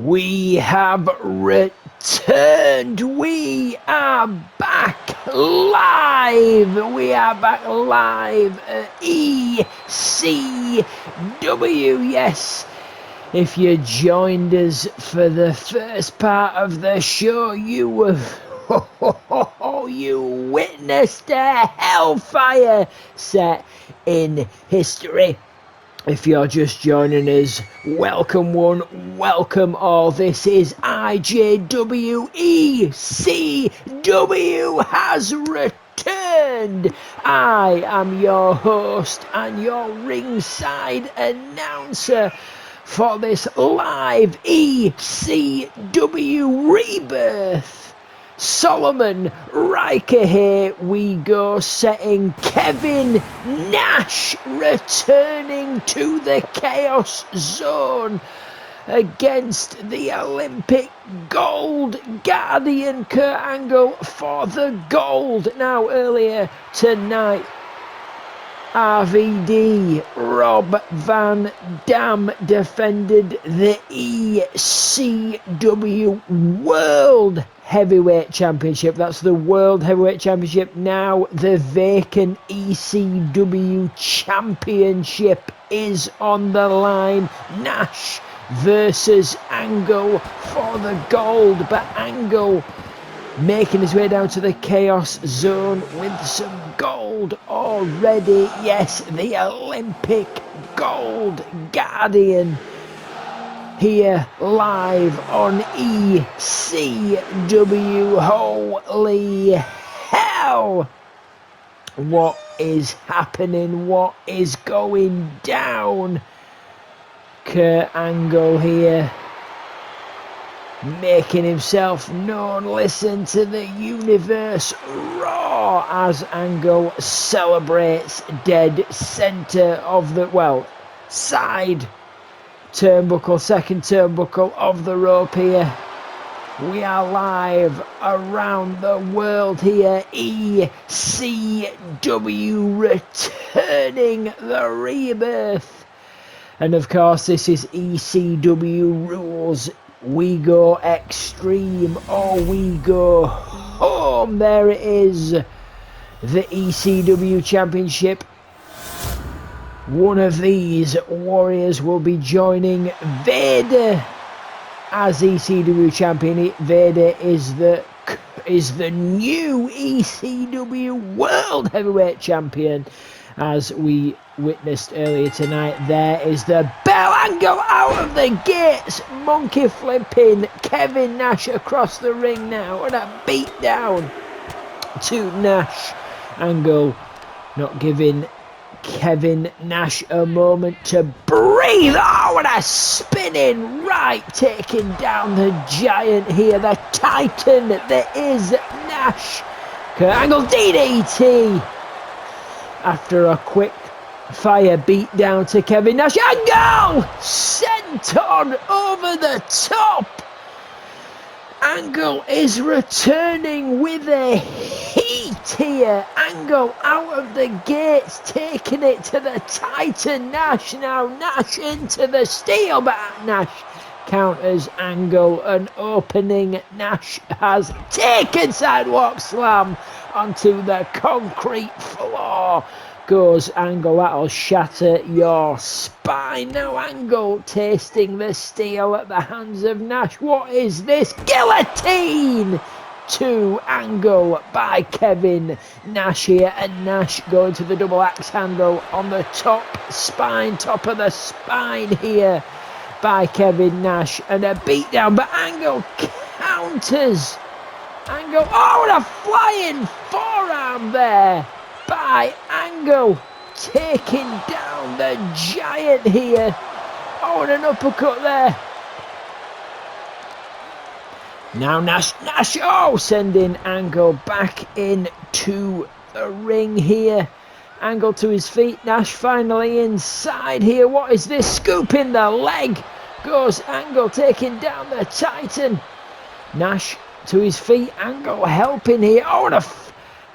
We have returned. We are back live. We are back live at ECW. Yes, if you joined us for the first part of the show, you have you witnessed a hellfire set in history. If you're just joining us, welcome one, welcome all. This is IJW. ECW has returned. I am your host and your ringside announcer for this live ECW rebirth. Solomon Riker here we go, setting Kevin Nash returning to the Chaos Zone against the Olympic Gold Guardian Kurt Angle for the gold. Now earlier tonight, RVD Rob Van Dam defended the ECW World Heavyweight Championship. That's the World Heavyweight Championship. Now the vacant ECW Championship is on the line. Nash versus Angle for the gold, but Angle making his way down to the Chaos Zone with some gold already. Yes, the Olympic Gold Guardian here live on ECW. Holy hell! What is happening? What is going down? Kurt Angle here, making himself known. Listen to the universe roar as Angle celebrates dead center of the, side turnbuckle, second turnbuckle of the rope here. We are live around the world here. ECW returning the rebirth. And of course, this is ECW rules. We go extreme or we go home. There it is. The ECW Championship. One of these warriors will be joining Vader as ECW champion. Vader is the new ECW World Heavyweight Champion, as we witnessed earlier tonight. There is the bell. Angle out of the gates, monkey flipping Kevin Nash across the ring now, and a beat down to Nash. Angle not giving Kevin Nash a moment to breathe. Oh, and a spinning right, taking down the giant here, the titan that is Nash. Kurt Angle DDT after a quick fire beat down to Kevin Nash. Angle sent on over the top. Angle is returning with a heat here. Angle out of the gates, taking it to the Titan Nash. Now Nash into the steel, but Nash counters Angle. An opening. Nash has taken sidewalk slam onto the concrete floor. Goes Angle, that'll shatter your spine. Now Angle tasting the steel at the hands of Nash. What is this? Guillotine to Angle by Kevin Nash here, and Nash going to the double axe handle on the top of the spine here by Kevin Nash, and a beatdown, but Angle counters. Angle, oh, and a flying forearm there by Angle, taking down the giant here. Oh, and an uppercut there. Now Nash, oh, sending Angle back into the ring here. Angle to his feet, Nash finally inside here. What is this? Scooping the leg. Goes Angle, taking down the Titan. Nash to his feet, Angle helping here. Oh, and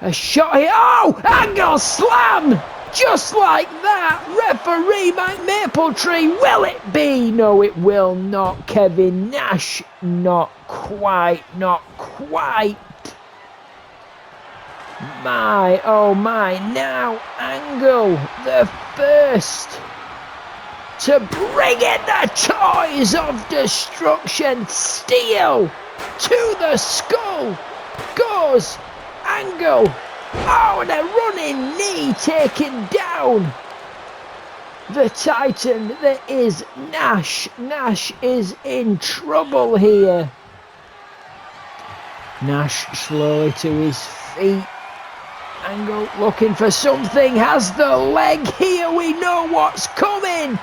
a shot here. Oh, Angle slam Just like that, referee Mike Mapletree, will it be? No, it will not. Kevin Nash, not quite. My, oh my, now Angle, the first to bring in the toys of destruction. Steel to the skull goes Angle. Oh, and a running knee taken down the Titan that is Nash. Nash is in trouble here. Nash slowly to his feet. Angle looking for something, has the leg here, we know what's coming.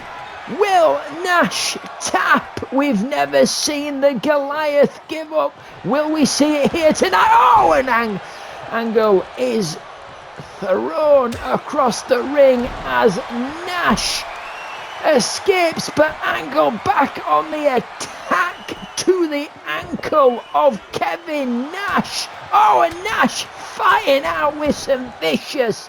Will Nash tap? We've never seen the Goliath give up. Will we see it here tonight? Oh, and Angle is thrown across the ring as Nash escapes, but Angle back on the attack to the ankle of Kevin Nash. Oh, and Nash fighting out with some vicious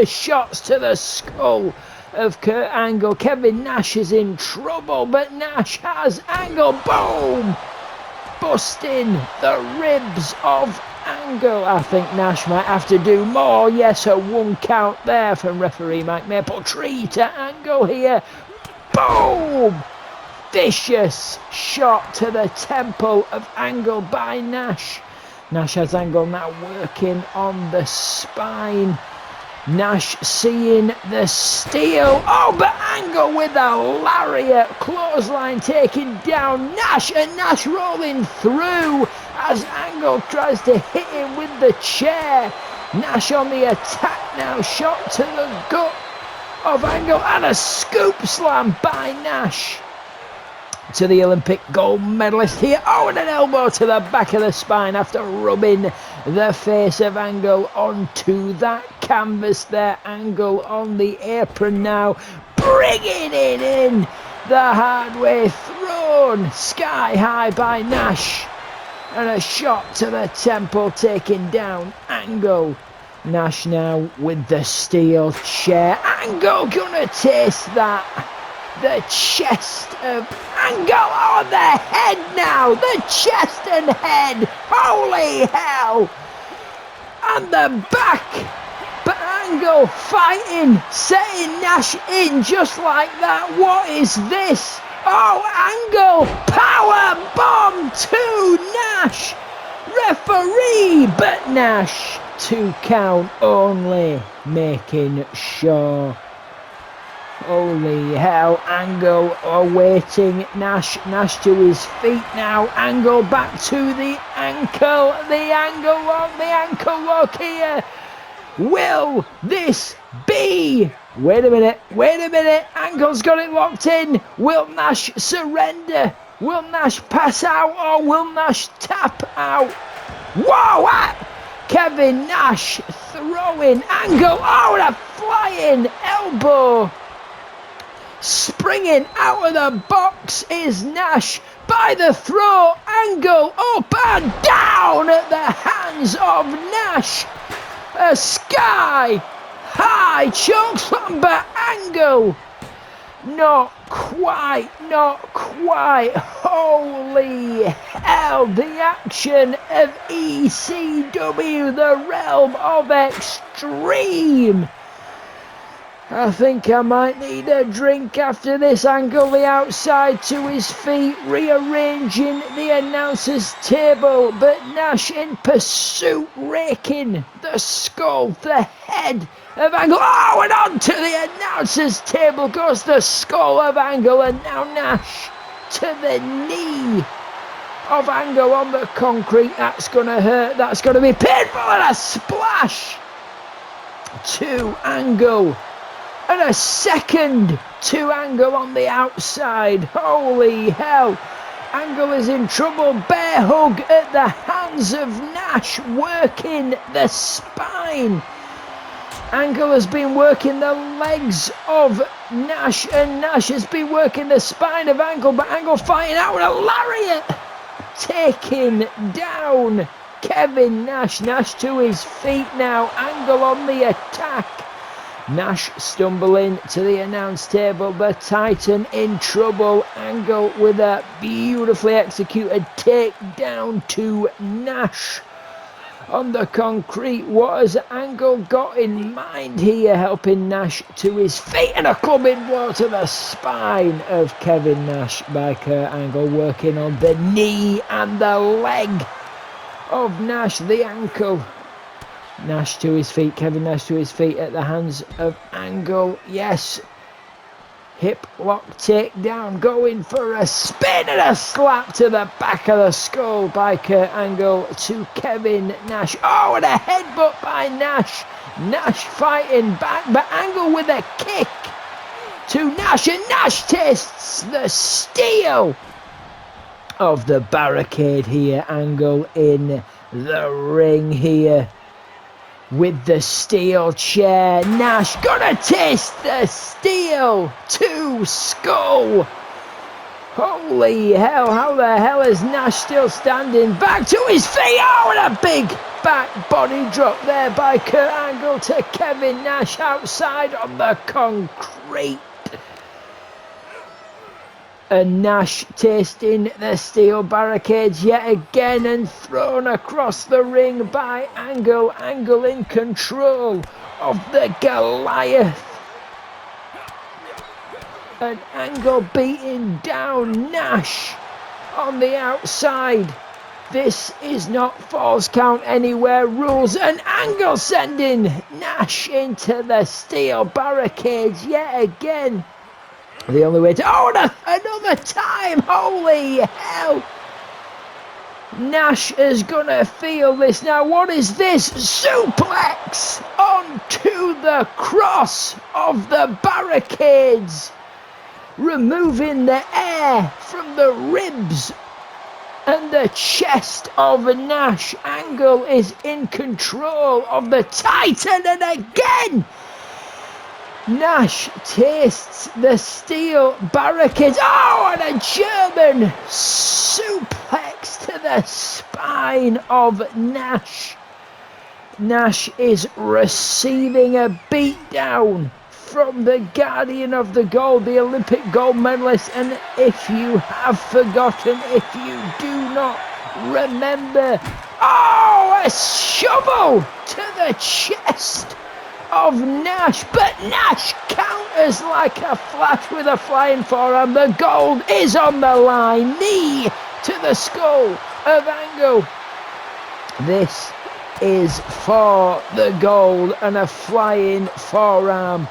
shots to the skull of Kurt Angle. Kevin Nash is in trouble, but Nash has Angle, boom, busting the ribs of Angle. I think Nash might have to do more. Yes, a 1 count there from referee Mike Mapletree to Angle here. Boom! Vicious shot to the temple of Angle by Nash. Nash has Angle now working on the spine. Nash seeing the steel. Oh, but Angle with a lariat. Clothesline taken down Nash, and Nash rolling through as Angle tries to hit him with the chair. Nash on the attack now. Shot to the gut of Angle, and a scoop slam by Nash to the Olympic gold medalist here. Oh, and an elbow to the back of the spine after rubbing the face of Angle onto that canvas there. Angle on the apron now, bringing it in. The hard way thrown sky high by Nash, and a shot to the temple taking down Angle. Nash now with the steel chair. Angle gonna taste that. The chest of Angle on the head now. The chest and head. Holy hell. And the back. But Angle fighting, setting Nash in just like that. What is this? Oh, Angle. Power bomb to Nash. Referee, but Nash 2 count only, making sure. Holy hell, Angle awaiting Nash. Nash to his feet now. Angle back to the ankle. The ankle lock here. Will this be? Wait a minute. Angle's got it locked in. Will Nash surrender? Will Nash pass out, or will Nash tap out? Whoa! Kevin Nash throwing Angle. Oh, and a flying elbow. Springing out of the box is Nash by the throat. Angle up and down at the hands of Nash. A sky high chokeslam, but Angle not quite. Holy hell, the action of ECW, the realm of extreme. I think I might need a drink after this. Angle the outside to his feet, rearranging the announcer's table, but Nash in pursuit, raking the skull, the head of Angle. Oh, and onto the announcer's table goes the skull of Angle, and now Nash to the knee of Angle on the concrete. That's going to hurt, that's going to be painful, and a splash to Angle. And a second to Angle on the outside. Holy hell. Angle is in trouble. Bear hug at the hands of Nash, working the spine. Angle has been working the legs of Nash, and Nash has been working the spine of Angle, but Angle fighting out with a lariat. Taking down Kevin Nash. Nash to his feet now. Angle on the attack. Nash stumbling to the announce table. The Titan in trouble. Angle with a beautifully executed takedown to Nash on the concrete. What has Angle got in mind here? Helping Nash to his feet, and a clubbing blow to the spine of Kevin Nash by Kurt Angle, working on the knee and the leg of Nash, the ankle. Nash to his feet, Kevin Nash to his feet at the hands of Angle. Yes. Hip lock takedown, going for a spin and a slap to the back of the skull by Kurt Angle to Kevin Nash. Oh, and a headbutt by Nash. Nash fighting back, but Angle with a kick to Nash, and Nash tastes the steel of the barricade here. Angle in the ring here with the steel chair. Nash gonna taste the steel to skull. Holy hell, how the hell is Nash still standing? Back to his feet. Oh, and a big back body drop there by Kurt Angle to Kevin Nash outside on the concrete. And Nash tasting the steel barricades yet again, and thrown across the ring by Angle. Angle in control of the Goliath. And Angle beating down Nash on the outside. This is not false count anywhere rules, and Angle sending Nash into the steel barricades yet again. The only way to... Oh, another time! Holy hell! Nash is gonna feel this now. What is this? Suplex onto the cross of the barricades, removing the air from the ribs and the chest of Nash. Angle is in control of the Titan, and again Nash tastes the steel barricades. Oh, and a German suplex to the spine of Nash. Nash is receiving a beatdown from the Guardian of the Gold, the Olympic gold medalist. And if you have forgotten, if you do not remember, oh, a shovel to the chest of Nash, but Nash counters like a flash with a flying forearm. The gold is on the line. Knee to the skull of Angle. This is for the gold, and a flying forearm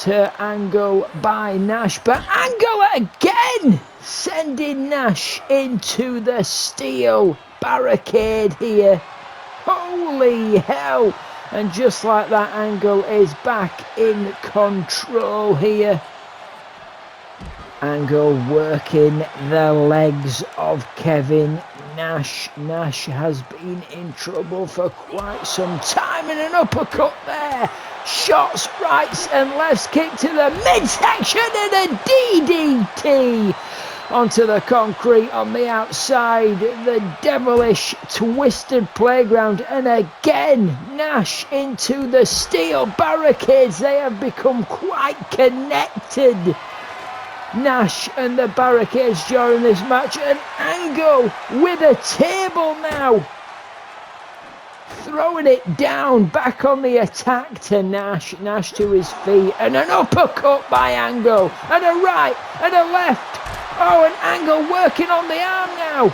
to Angle by Nash, but Angle again sending Nash into the steel barricade here. Holy hell! And just like that, Angle is back in control here. Angle working the legs of Kevin Nash. Nash has been in trouble for quite some time, and an uppercut there. Shots, rights and lefts, kick to the midsection, and a DDT onto the concrete on the outside. The devilish twisted playground, and again Nash into the steel barricades. They have become quite connected, Nash and the barricades, during this match. And Angle with a table now, throwing it down, back on the attack to Nash. Nash to his feet, and an uppercut by Angle, and a right and a left. Oh, and Angle working on the arm now,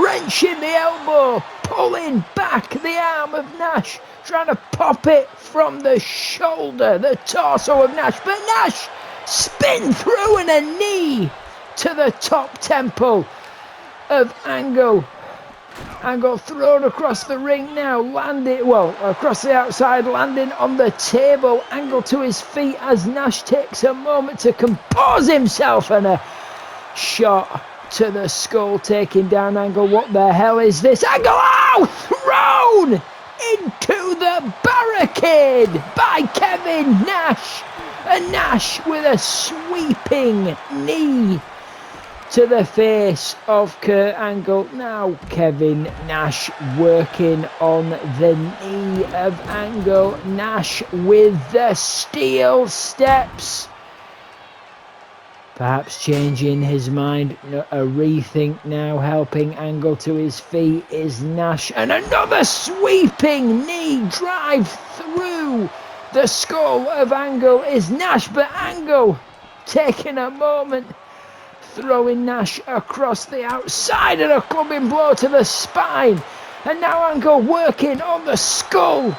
wrenching the elbow, pulling back the arm of Nash, trying to pop it from the shoulder, the torso of Nash, but Nash spin through, and a knee to the top temple of Angle. Angle thrown across the ring now, landing, well, across the outside, landing on the table. Angle to his feet as Nash takes a moment to compose himself, and a shot to the skull, taking down Angle. What the hell is this? Angle, oh, thrown into the barricade by Kevin Nash. And Nash with a sweeping knee to the face of Kurt Angle. Now Kevin Nash working on the knee of Angle. Nash with the steel steps. Perhaps changing his mind. A rethink now, helping Angle to his feet is Nash. And another sweeping knee drive through the skull of Angle is Nash. But Angle taking a moment, throwing Nash across the outside and a clubbing blow to the spine. And now Angle working on the skull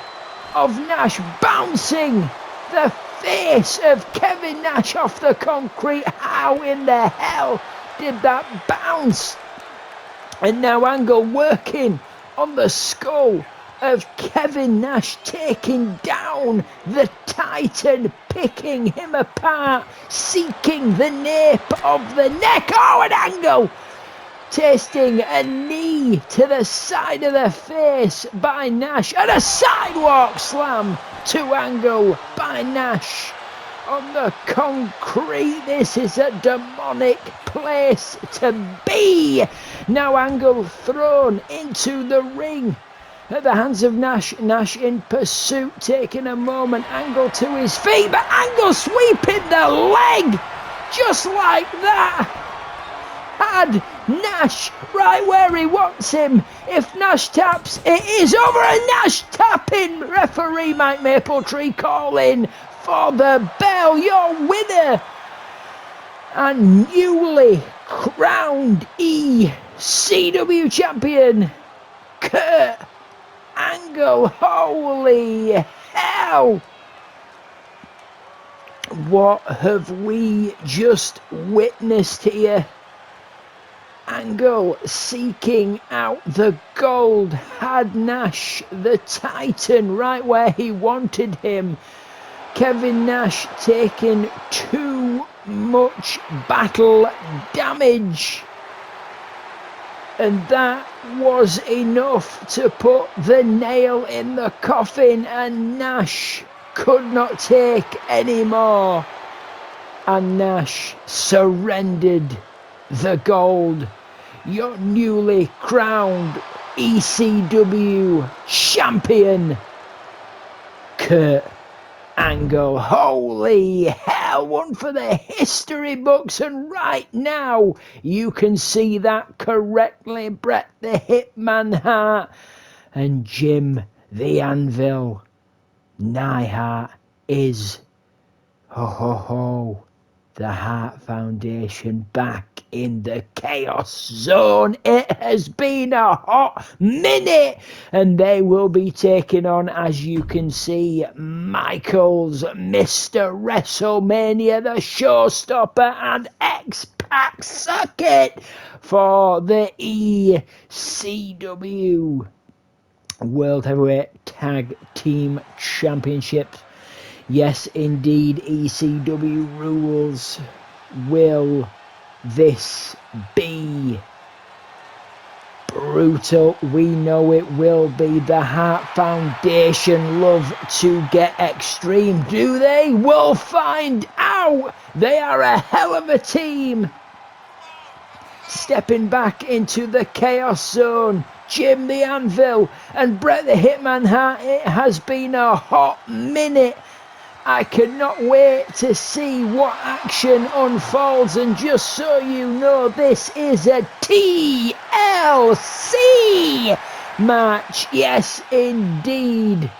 of Nash, bouncing the face of Kevin Nash off the concrete. How in the hell did that bounce? And now Angle working on the skull of Kevin Nash, taking down the Titan, picking him apart, seeking the nape of the neck. Oh, and Angle tasting a knee to the side of the face by Nash, and a sidewalk slam to Angle by Nash on the concrete. This is a demonic place to be. Now Angle thrown into the ring at the hands of Nash. Nash in pursuit, taking a moment. Angle to his feet, but Angle sweeping the leg just like that. Had Nash right where he wants him. If Nash taps, it is over. And Nash tapping. Referee Mike Mapletree calling for the bell. Your winner and newly crowned ECW champion, Kurt Angle. Holy hell! What have we just witnessed here? Angle seeking out the gold, had Nash the Titan right where he wanted him. Kevin Nash taking too much battle damage, and that was enough to put the nail in the coffin, and Nash could not take any more, and Nash surrendered the gold. Your newly crowned ECW champion, Kurt Angle. Holy hell, one for the history books, and right now you can see that correctly. Bret the Hitman Hart and Jim the Anvil Neidhart is the Hart Foundation back in the Chaos Zone. It has been a hot minute, and they will be taking on, as you can see, Michaels, Mr. WrestleMania, the Showstopper, and X-Pac. Suck it for the ECW World Heavyweight Tag Team Championships. Yes, indeed, ECW rules. Will this be brutal? We know it will be. The Hart Foundation love to get extreme, do they? We'll find out. They are a hell of a team. Stepping back into the Chaos Zone, Jim the Anvil and Bret the Hitman Hart. It has been a hot minute. I cannot wait to see what action unfolds, and just so you know, this is a TLC match. Yes, indeed.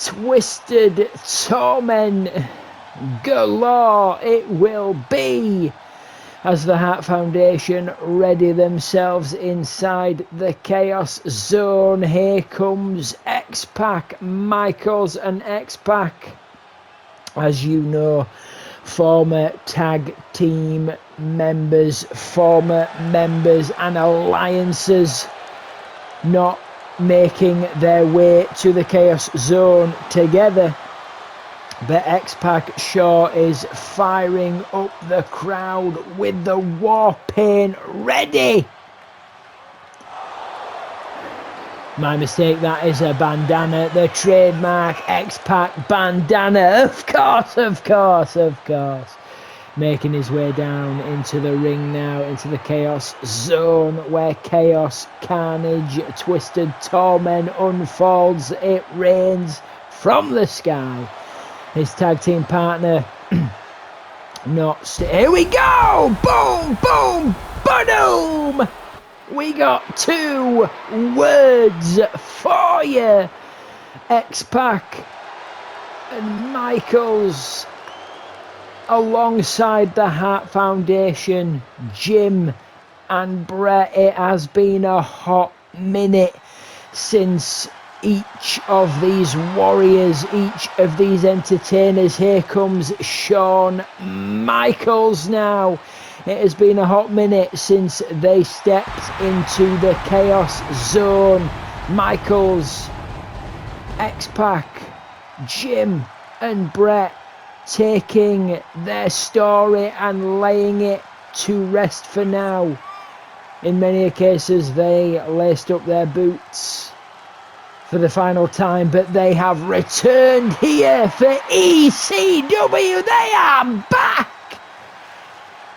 Twisted Torment galore it will be, as the Hart Foundation ready themselves inside the Chaos Zone. Here comes X-Pac, Michaels and X-Pac. As you know, former tag team members, former members and alliances not making their way to the Chaos Zone together. But X-Pac sure is firing up the crowd with the war paint ready. My mistake, that is a bandana, the trademark X-Pac bandana. Of course. making his way down into the ring now, into the Chaos Zone, where Chaos, Carnage, Twisted Torment unfolds. It rains from the sky. His tag team partner, here we go! Boom, boom, ba-doom! We got 2 words for you. X-Pac and Michaels alongside the Hart Foundation, Jim and Brett. It has been a hot minute since each of these warriors, each of these entertainers. Here comes Shawn Michaels now. It has been a hot minute since they stepped into the Chaos Zone. Michaels, X-Pac, Jim and Brett taking their story and laying it to rest for now. In many cases, they laced up their boots for the final time, but they have returned here for ECW. They are back!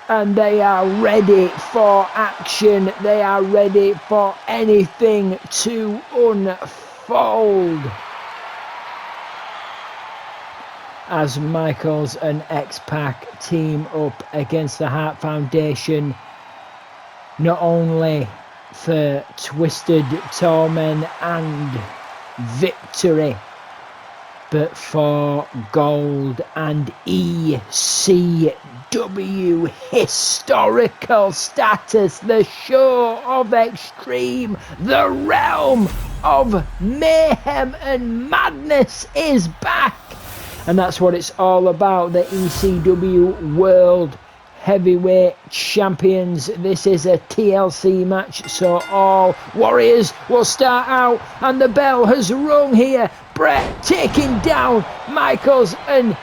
And they are ready for action. They are ready for anything to unfold. As Michaels and X-Pac team up against the Hart Foundation, not only for Twisted Torment and victory, but for gold and ECW historical status. The show of Extreme, the realm of mayhem and madness is back. And that's what it's all about, the ECW World Heavyweight Champions. This is a TLC match, so all warriors will start out, and the bell has rung here. Brett taking down Michaels, and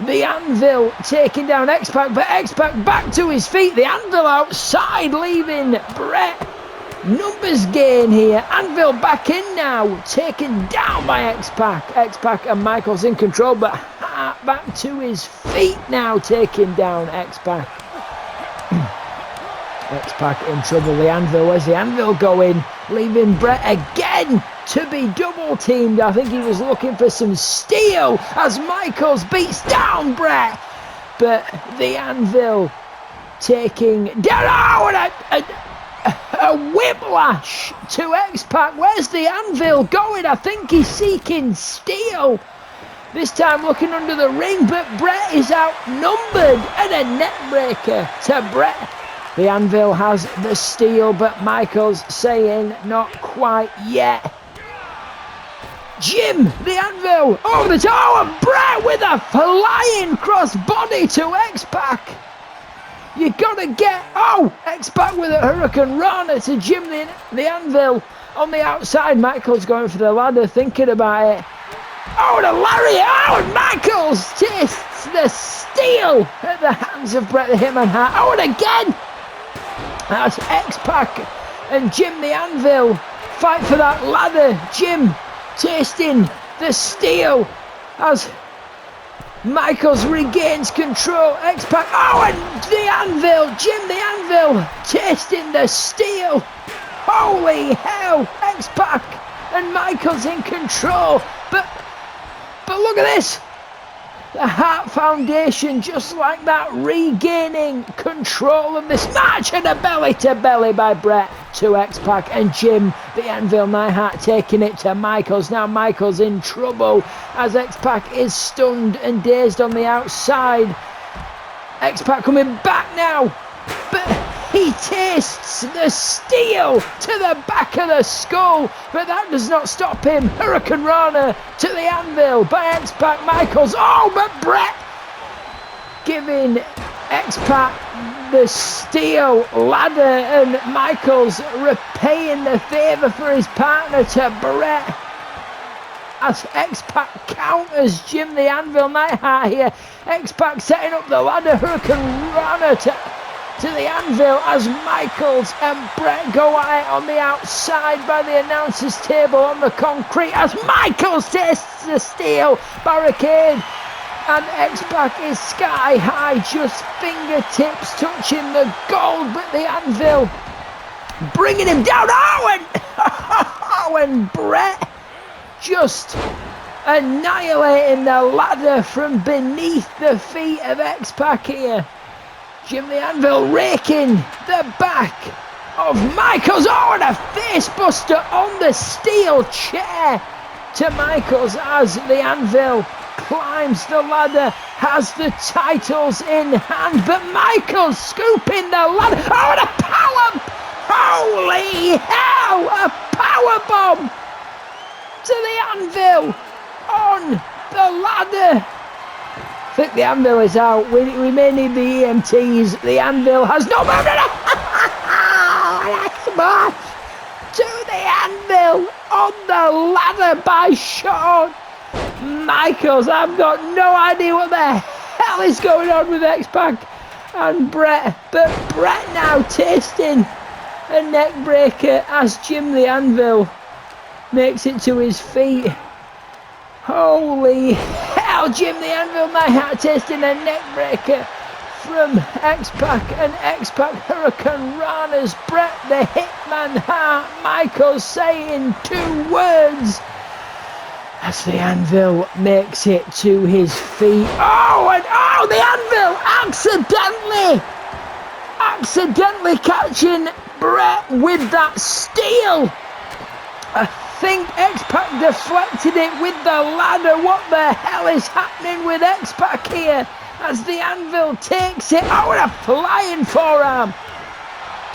the Anvil taking down X-Pac, but X-Pac back to his feet. The Anvil outside, leaving Brett. Numbers gain here. Anvil back in now, taken down by X-Pac. X-Pac and Michaels in control, but Hart back to his feet now, taking down X-Pac. X-Pac in trouble. The Anvil, where's the Anvil going? Leaving Brett again to be double teamed. I think he was looking for some steel as Michaels beats down Brett. But the Anvil taking down. Oh, a whiplash to X-Pac. Where's the Anvil going? I think he's seeking steel. This time looking under the ring, but Brett is outnumbered, and a neck breaker to Brett. The Anvil has the steel, but Michaels saying not quite yet. Jim, the Anvil, over the top, and Brett with a flying crossbody to X-Pac. You gotta get, X-Pac with a Hurricane Rana to Jim, the Anvil on the outside. Michaels going for the ladder, thinking about it. Oh, the lariat, and Michaels tastes the steel at the hands of Bret the Hitman Hart. Oh, and again, that's X-Pac and Jim the Anvil fight for that ladder. Jim tasting the steel as Michaels regains control. X-Pac, and the Anvil, Jim the Anvil tasting the steel. Holy hell, X-Pac and Michaels in control, but look at this. The Hart Foundation, just like that, regaining control of this match, and a belly-to-belly by Brett to X-Pac, and Jim, the Anvil Neidhart, taking it to Michaels. Now Michaels in trouble as X-Pac is stunned and dazed on the outside. X-Pac coming back now, but he tastes the steel to the back of the skull, but that does not stop him. Hurricane Rana to the Anvil by X-Pac. Michaels, but Brett giving X-Pac the steel ladder, and Michaels repaying the favour for his partner to Brett as X-Pac counters Jim the Anvil Neidhart here. X-Pac setting up the ladder, Hurricane Rana to the Anvil as Michaels and Brett go at it on the outside by the announcer's table on the concrete as Michaels tastes the steel barricade. And X-Pac is sky high, just fingertips touching the gold, but the Anvil bringing him down. And Brett just annihilating the ladder from beneath the feet of X-Pac here. Jim the Anvil raking the back of Michaels. And a face buster on the steel chair to Michaels as the Anvil climbs the ladder, has the titles in hand, but Michaels scooping the ladder. And a power! Holy hell! A power bomb to the Anvil on the ladder. I think the Anvil is out. We may need the EMTs. The Anvil has no movement. Smash to the Anvil on the ladder by Shawn Michaels. I've got no idea what the hell is going on with X-Pac and Brett, but Brett now tasting a neck breaker as Jim the Anvil makes it to his feet. Holy hell, Jim the Anvil now tasting a neck breaker from X-Pac, and X-Pac Hurricane Rana's Brett the Hitman Hart. Michaels saying 2 words as the Anvil makes it to his feet. The Anvil accidentally catching Brett with that steel. I think X-Pac deflected it with the ladder. What the hell is happening with X-Pac here as the Anvil takes it? A flying forearm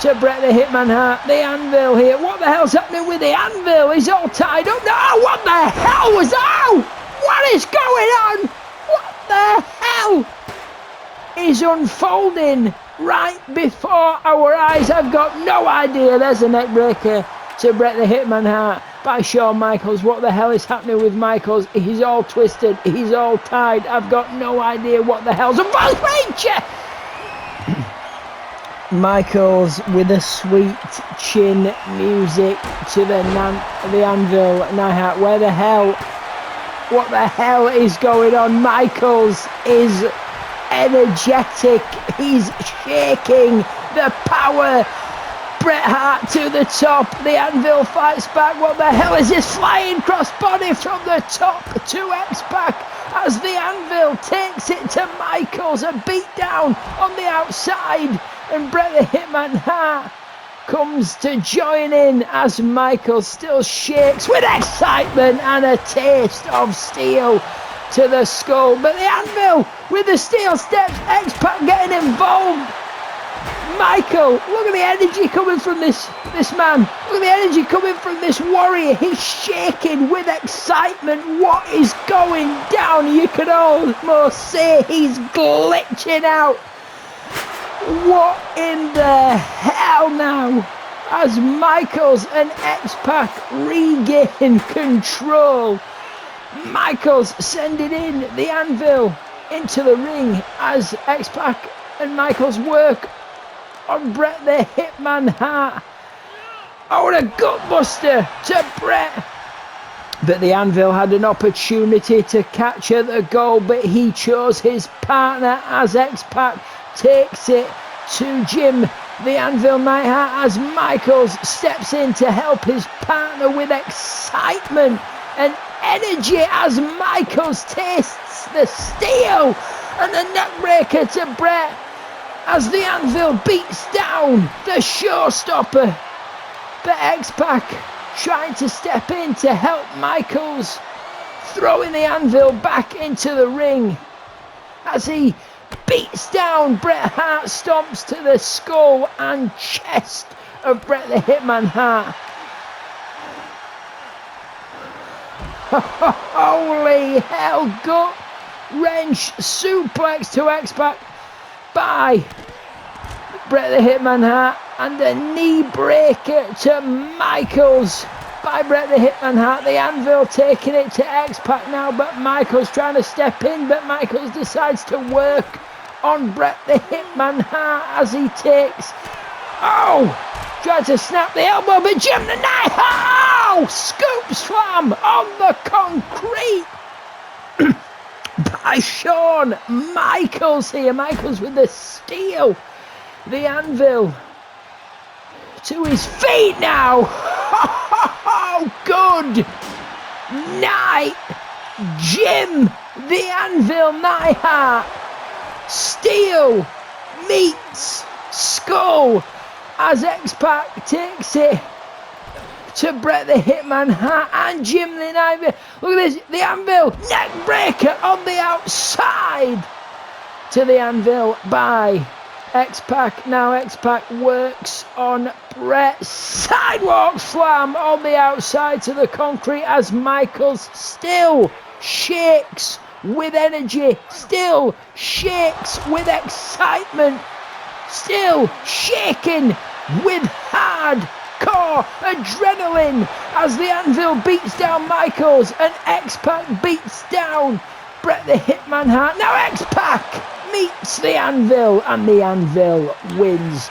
to Brett the Hitman Hart. The Anvil here. What the hell's happening with the Anvil? He's all tied up. What the hell was that? What is going on? What the hell is unfolding right before our eyes? I've got no idea. There's a neck breaker to Brett the Hitman Hart by Shawn Michaels. What the hell is happening with Michaels? He's all twisted. He's all tied. I've got no idea what the hell's involved. Michaels with a sweet chin music to the Anvil. Hart. What the hell is going on? Michaels is energetic. He's shaking the power. Bret Hart to the top. The Anvil fights back. What the hell is this flying crossbody from the top to X-Pac as the Anvil takes it to Michaels. A beat down on the outside, and Bret the Hitman Hart comes to join in as Michaels still shakes with excitement and a taste of steel to the skull. But the Anvil with the steel steps, X-Pac getting involved. Michael, look at the energy coming from this man. Look at the energy coming from this warrior. He's shaking with excitement. What is going down? You could almost say he's glitching out. What in the hell now? As Michaels and X-Pac regain control. Michaels sending in the Anvil into the ring as X-Pac and Michaels work on Bret the Hitman Hart. A gutbuster to Bret. But the Anvil had an opportunity to capture the goal, but he chose his partner as X-Pac takes it to Jim the Anvil Neidhart as Michaels steps in to help his partner with excitement and energy as Michaels tastes the steel and the neckbreaker to Bret as the Anvil beats down the showstopper. But X-Pac trying to step in to help Michaels, throwing the Anvil back into the ring as he beats down Bret Hart, stomps to the skull and chest of Bret the Hitman Hart. Holy hell, gut wrench suplex to X-Pac by Bret the Hitman Hart, and a knee breaker to Michaels by Bret the Hitman Hart. The Anvil taking it to X-Pac now, but Michaels trying to step in, but Michaels decides to work on Bret the Hitman Hart as he takes, tried to snap the elbow, but Jim the Neidhart, scoop slam on the concrete by Shawn Michaels here. Michaels with the steel. The Anvil to his feet now. Oh, good night, Jim. The Anvil Neidhart. Steel meets skull as X-Pac takes it to Bret the Hitman Hart and Jim the Anvil. Look at this, the Anvil neck breaker on the outside to the Anvil by X-Pac. Now X-Pac works on Bret. Sidewalk slam on the outside to the concrete as Michaels still shakes with energy, still shakes with excitement, still shaking with hardcore adrenaline as the Anvil beats down Michaels and X-Pac beats down Bret the Hitman Hart. Now X-Pac meets the Anvil and the Anvil wins.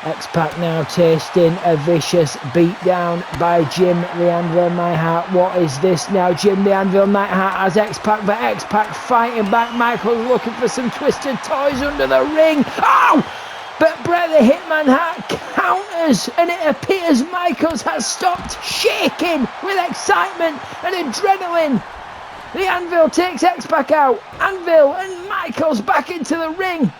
X-Pac now tasting a vicious beatdown by Jim the Anvil Neidhart. What is this now? Jim the Anvil Neidhart has X-Pac, but X-Pac fighting back. Michaels looking for some twisted toys under the ring. Oh! But Bret the Hitman Hart counters, and it appears Michaels has stopped shaking with excitement and adrenaline. The Anvil takes X-Pac out. Anvil and Michaels back into the ring.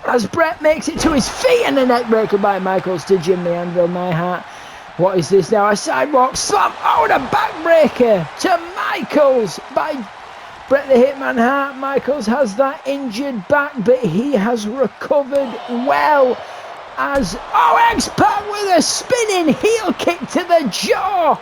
As Bret makes it to his feet and a neckbreaker by Michaels to Jim the Anvil Neidhart. What is this now? A sidewalk slam. Oh, and a backbreaker to Michaels by Bret the Hitman Hart. Michaels has that injured back, but he has recovered well as... Oh, X-Pac with a spinning heel kick to the jaw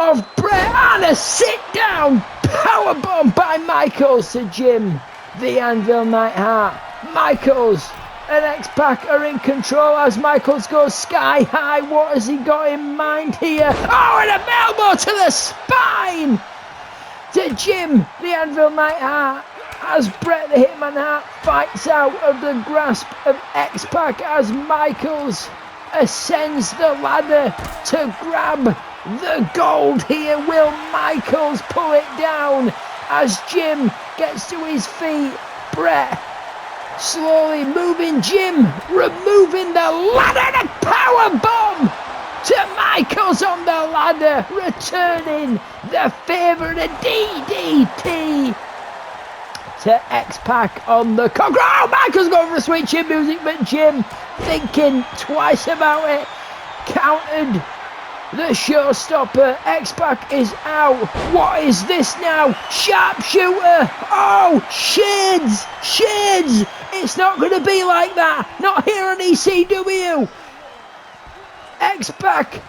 of Bret and a sit-down powerbomb by Michaels to Jim the Anvil Neidhart. Michaels and X-Pac are in control as Michaels goes sky high. What has he got in mind here? Oh, and a elbow to the spine to Jim the Anvil Neidhart as Bret the Hitman Hart fights out of the grasp of X-Pac as Michaels ascends the ladder to grab the gold here. Will Michaels pull it down as Jim gets to his feet? Bret slowly moving Jim, removing the ladder, and a power bomb to Michaels on the ladder, returning the favour, a DDT to X-Pac on the concrete. Oh, Michaels going for sweet chin music, but Jim, thinking twice about it, countered the showstopper. X-Pac is out. What is this now? Sharpshooter. Oh, shades. Shades. It's not going to be like that. Not here on ECW. X-Pac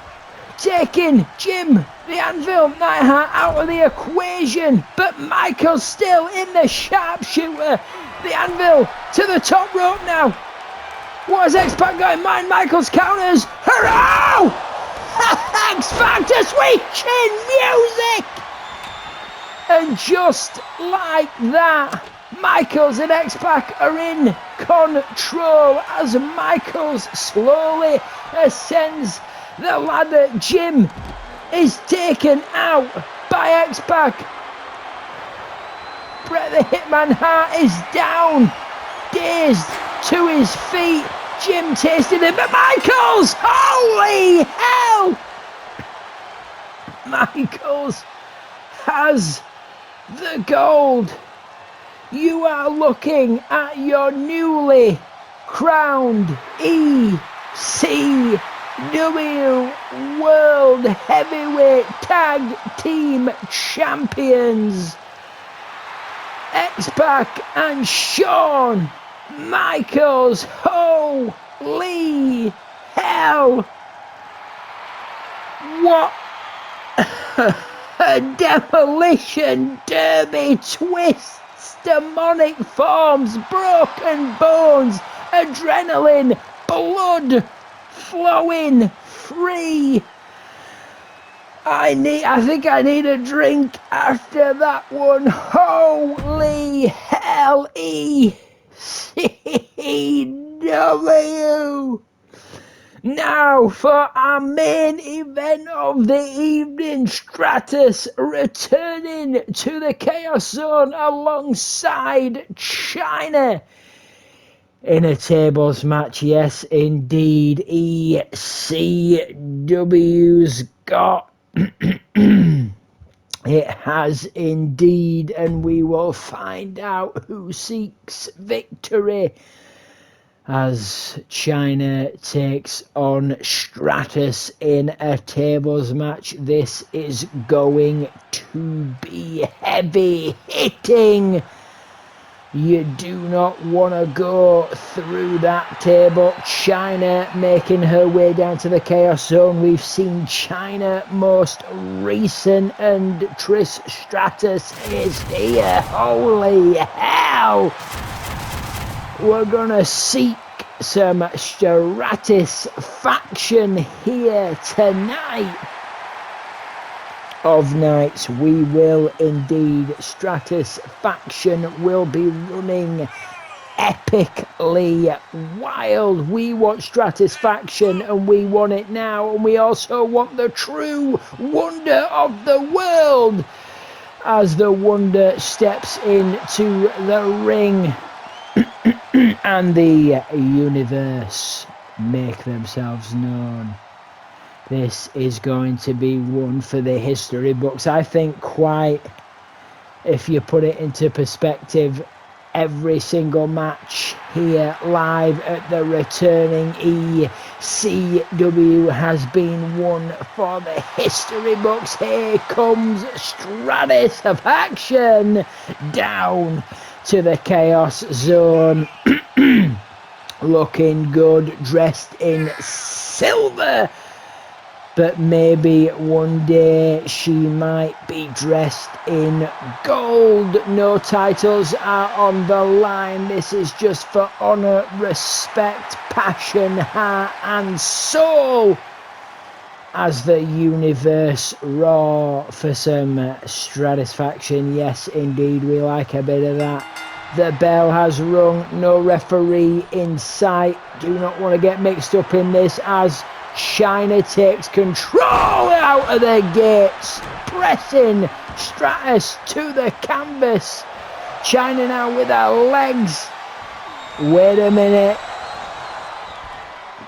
taking Jim the Anvil Neidhart out of the equation. But Michael's still in the sharpshooter. The Anvil to the top rope now. What has X-Pac got in mind? Michael's counters. Hurrah! X-Factor sweet chin music! And just like that, Michaels and X-Pac are in control as Michaels slowly ascends the ladder. Jim is taken out by X-Pac. Bret the Hitman Hart is down, dazed to his feet. Jim tasting it, but Michaels! Holy hell! Michaels has the gold. You are looking at your newly crowned ECW World Heavyweight Tag Team Champions. X-Pac and Shawn Michaels. Holy hell! What a demolition derby, twists, demonic forms, broken bones, adrenaline, blood flowing free. I think I need a drink after that one. Holy hell, ECW! Now for our main event of the evening, Stratus returning to the Chaos Zone alongside China in a tables match. Yes, indeed, ECW's got it has indeed, and we will find out who seeks victory as China takes on Stratus in a tables match. This is going to be heavy hitting. You do not want to go through that table. China making her way down to the Chaos Zone. We've seen China most recent, and Trish Stratus is here. Holy hell! We're gonna seek some Stratus faction here tonight. Of nights, we will indeed. Stratus faction will be running epically wild. We want Stratus faction, and we want it now, and we also want the true wonder of the world as the wonder steps into the ring and the universe make themselves known. This is going to be one for the history books. I think quite, if you put it into perspective, every single match here live at the returning ECW has been one for the history books. Here comes Stratus of action down to the Chaos Zone. Looking good, dressed in silver. But maybe one day she might be dressed in gold. No titles are on the line. This is just for honour, respect, passion, heart and soul. As the universe roar for some Stratus faction. Yes, indeed, we like a bit of that. The bell has rung. No referee in sight. Do not want to get mixed up in this as China takes control out of the gates, pressing Stratus to the canvas. China now with her legs. Wait a minute.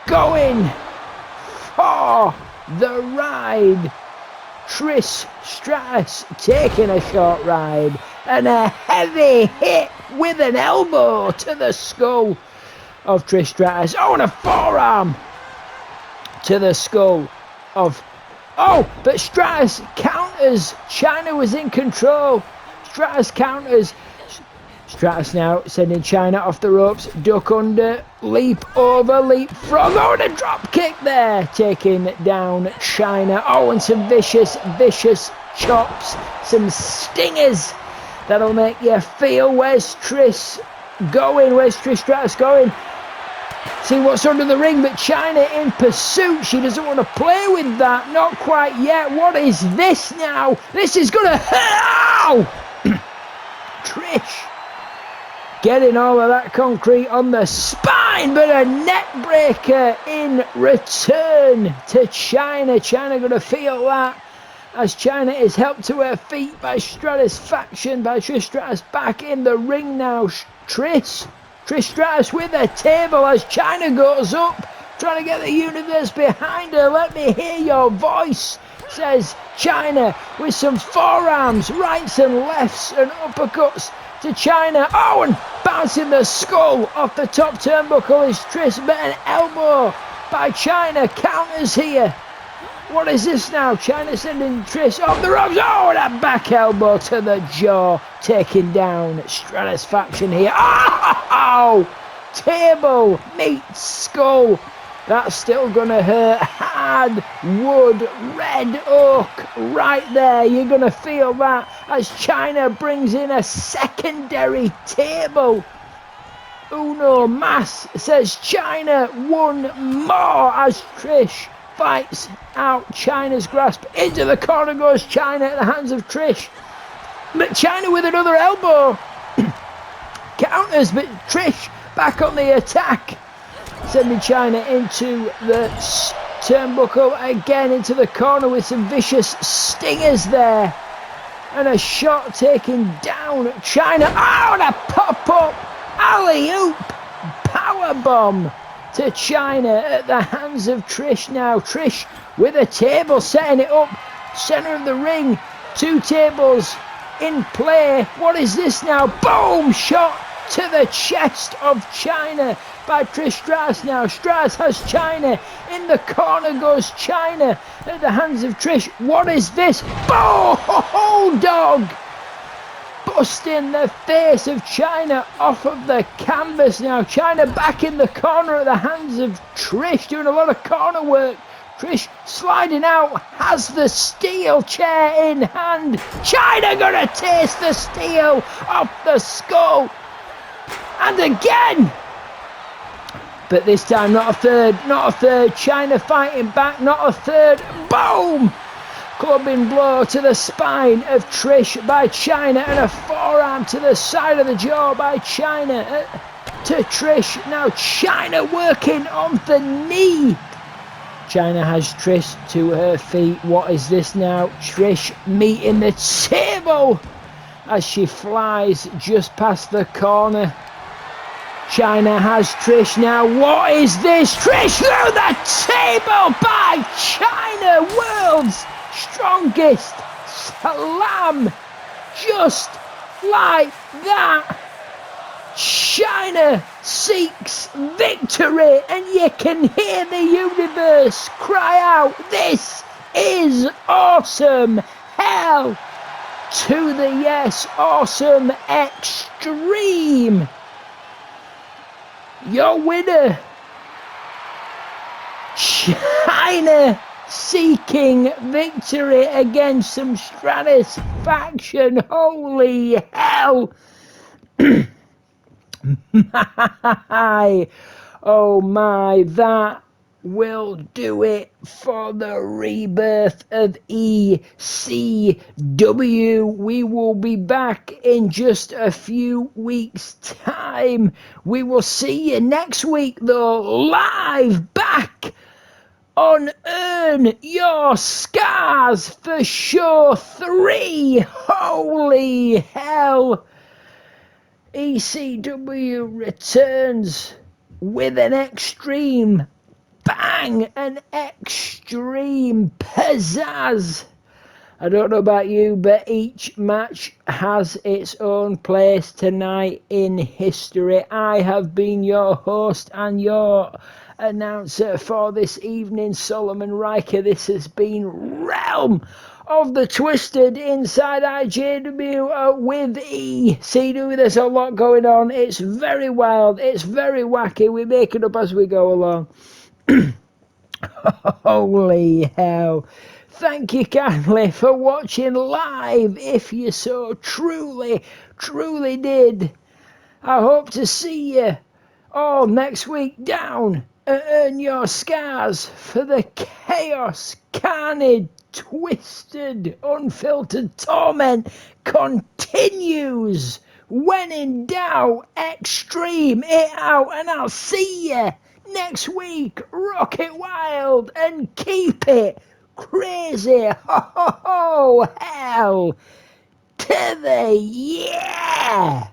Going for the ride. Trish Stratus taking a short ride and a heavy hit with an elbow to the skull of Trish Stratus. Oh, and a forearm to the skull of... Oh, but Stratus counters. China was in control. Stratus counters. Stratus now sending China off the ropes. Duck under, leap over, leap frog. Oh, and a drop kick there. Taking down China. Oh, and some vicious chops. Some stingers that'll make you feel. Where's Trish going? Where's Trish Stratus going? See what's under the ring, but China in pursuit. She doesn't want to play with that. Not quite yet. What is this now? This is going to hurt. Trish getting all of that concrete on the spine, but a neck breaker in return to China. China going to feel that as China is helped to her feet by Stratus faction, by Trish Stratus back in the ring now. Trish Stratus with a table as China goes up, trying to get the universe behind her. Let me hear your voice, says China, with some forearms, rights and lefts and uppercuts to China. Oh, and bouncing the skull off the top turnbuckle is Trish, but an elbow by China. Counters here. What is this now? China sending Trish off the ropes. Oh, and a back elbow to the jaw. Taking down Stratus faction here. Oh! Table meets skull. That's still going to hurt. Hardwood, red oak right there. You're going to feel that as China brings in a secondary table. Uno mas, says China. One more as Trish fights out China's grasp. Into the corner goes China at the hands of Trish. But China with another elbow. Counters, but Trish back on the attack. sending China into the turnbuckle, again into the corner with some vicious stingers there. And a shot taken down China. Oh, and a pop-up alley-oop powerbomb to China at the hands of Trish now. Trish with a table, setting it up, centre of the ring, 2 tables in play. What is this now? Boom! Shot to the chest of China by Trish Stratus now. Stratus has China. In the corner goes China at the hands of Trish. What is this? Boom! Dog! Busting the face of China off of the canvas now. China back in the corner at the hands of Trish, doing a lot of corner work. Trish sliding out, has the steel chair in hand. China gonna taste the steel off the skull. And again! But this time not a third. China fighting back, not a third. Boom! Clubbing blow to the spine of Trish by China, and a forearm to the side of the jaw by China to Trish. Now China working on the knee. China has Trish to her feet. What is this now? Trish meeting the table as she flies just past the corner. China has Trish now. What is this? Trish through the table by China. World's strongest slam. Just like that. China seeks victory, and you can hear the universe cry out, "This is awesome! Hell to the yes! Awesome extreme!" Your winner, China, seeking victory against some Stratus faction. Holy hell! My, oh my, that will do it for the rebirth of ECW. We will be back in just a few weeks' time. We will see you next week, though, live back on Earn Your Scars for Show 3. Holy hell! ECW returns with an extreme bang, an extreme pizzazz. I don't know about you, but each match has its own place tonight in history. I have been your host and your announcer for this evening, Solomon Riker. This has been Realm of the Twisted inside IJW with ECW. There's a lot going on. It's very wild. It's very wacky. We make it up as we go along. Holy hell. Thank you kindly for watching live if you so truly did. I hope to see you all next week down at Earn Your Scars for the chaos, carnage, twisted, unfiltered torment continues. When in doubt, extreme it out, and I'll see you next week. Rock it wild and keep it crazy. Ho ho ho, hell to the yeah.